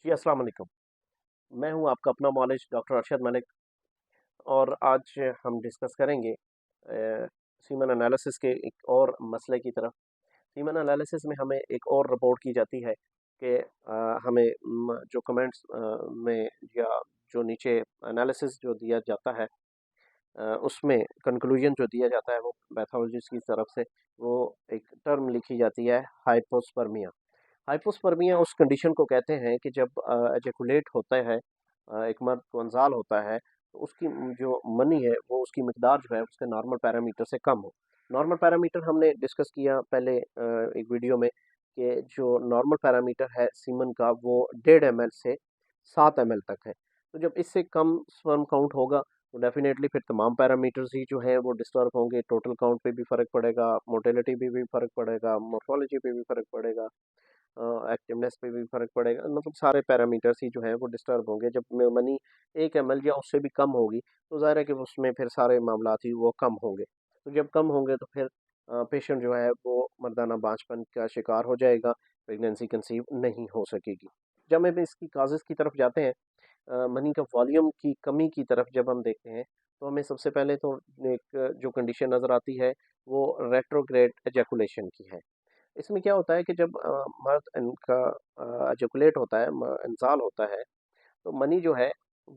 जी, अस्सलाम वालेकुम। मैं हूँ आपका अपना मॉलेज डॉक्टर अरशद मलिक और आज हम डिस्कस करेंगे सीमन एनालिसिस के एक और मसले की तरफ। सीमन एनालिसिस में हमें एक और रिपोर्ट की जाती है कि हमें जो कमेंट्स में या जो नीचे एनालिसिस जो दिया जाता है उसमें कंक्लूजन जो दिया जाता है वो पैथोलॉजिस्ट की तरफ से वो एक टर्म लिखी जाती है हाइपोस्पर्मिया। हाइपोस्पर्मिया उस कंडीशन को कहते हैं कि जब एजेकुलेट होता है एक मर्द को इंजाल होता है तो उसकी जो मनी है वो उसकी मिकदार जो है उसके नॉर्मल पैरामीटर से कम हो। नॉर्मल पैरामीटर हमने डिस्कस किया पहले एक वीडियो में कि जो नॉर्मल पैरामीटर है सीमन का वो 1.5 ml से 7 ml तक है। तो जब इससे कम स्पर्म काउंट होगा तो डेफिनेटली फिर तमाम पैरामीटर्स ही जो हैं वो डिस्टर्ब होंगे। टोटल काउंट पे भी फ़र्क पड़ेगा, मोटेलिटी पे भी फ़र्क पड़ेगा, मॉर्फोलॉजी पे भी फ़र्क पड़ेगा, एक्टिवनेस पे भी फ़र्क पड़ेगा। मतलब सारे पैरामीटर्स ही जो हैं वो डिस्टर्ब होंगे। जब मनी 1 ml या उससे भी कम होगी तो ज़ाहिर है कि उसमें फिर सारे मामलात ही वो कम होंगे। तो जब कम होंगे तो फिर पेशेंट जो है वो मर्दाना बांझपन का शिकार हो जाएगा, प्रेगनेंसी कंसीव नहीं हो सकेगी। जब हम इसकी काज़ेज़ की तरफ जाते हैं, मनी का वॉल्यूम की कमी की तरफ जब हम देखते हैं तो हमें सबसे पहले तो एक जो कंडीशन नज़र आती है वो रेट्रोग्रेड एजैकुलेशन की है। इसमें क्या होता है कि जब मर्द इनका एजैकुलेट होता है, इंज़ाल होता है, तो मनी जो है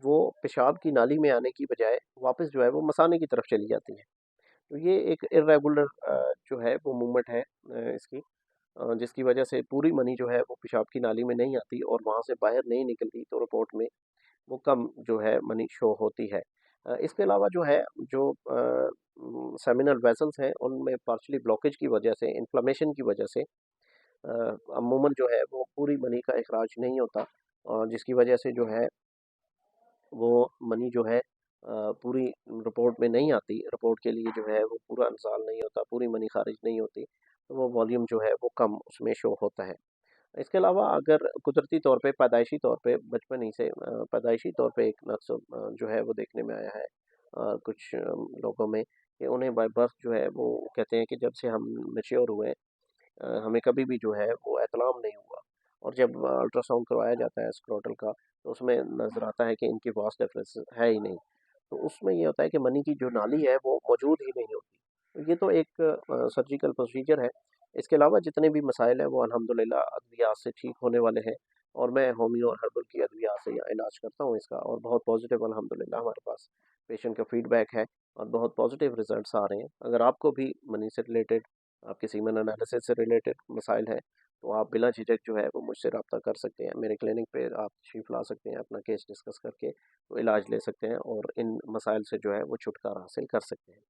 वो पेशाब की नाली में आने की बजाय वापस जो है वो मसाने की तरफ चली जाती है। तो ये एक इर्रेगुलर जो है वो मूवमेंट है इसकी, जिसकी वजह से पूरी मनी जो है वो पेशाब की नाली में नहीं आती और वहाँ से बाहर नहीं निकलती, तो रिपोर्ट में वो कम जो है मनी शो होती है। इसके अलावा जो है जो सेमिनल वेसल्स हैं उनमें पार्शियली ब्लॉकेज की वजह से, इन्फ्लेमेशन की वजह से अमूमन जो है वो पूरी मनी का इखराज नहीं होता, जिसकी वजह से जो है वो मनी जो है पूरी रिपोर्ट में नहीं आती। रिपोर्ट के लिए जो है वो पूरा इंसाल नहीं होता, पूरी मनी खारिज नहीं होती, तो वो वॉल्यूम जो है वो कम उसमें शो होता है। इसके अलावा अगर कुदरती तौर पे, पैदाइशी तौर पे बचपन ही से पैदाइशी तौर पे एक नक्स जो है वो देखने में आया है कुछ लोगों में कि उन्हें बाय बर्थ जो है वो कहते हैं कि जब से हम मैच्योर हुए हमें कभी भी जो है वो एहतलाम नहीं हुआ, और जब अल्ट्रासाउंड करवाया जाता है स्क्रोटल का तो उसमें नज़र आता है कि इनकी वॉस डिफरेंस है ही नहीं। तो उसमें ये होता है कि मनी की जो नाली है वो मौजूद ही नहीं होती। तो ये तो एक सर्जिकल प्रोसीजर है। इसके अलावा जितने भी मसाइल हैं वो अल्हम्दुलिल्लाह अद्वियात से ठीक होने वाले हैं, और मैं होमियो और हर्बल की अद्वियात से इलाज करता हूँ इसका, और बहुत पॉजिटिव अल्हम्दुलिल्लाह हमारे पास पेशेंट का फीडबैक है और बहुत पॉजिटिव रिजल्ट्स आ रहे हैं। अगर आपको भी मनी से रिलेटेड, आपके सीमन एनालिसिस से रिलेटेड मसाइल हैं तो आप बिला झिझक जो है वो मुझसे रब्ता कर सकते हैं। मेरे क्लिनिक पे आप तशरीफ़ ला सकते हैं, अपना केस डिस्कस करके तो इलाज ले सकते हैं और इन मसाइल से जो है वो छुटकारा हासिल कर सकते हैं।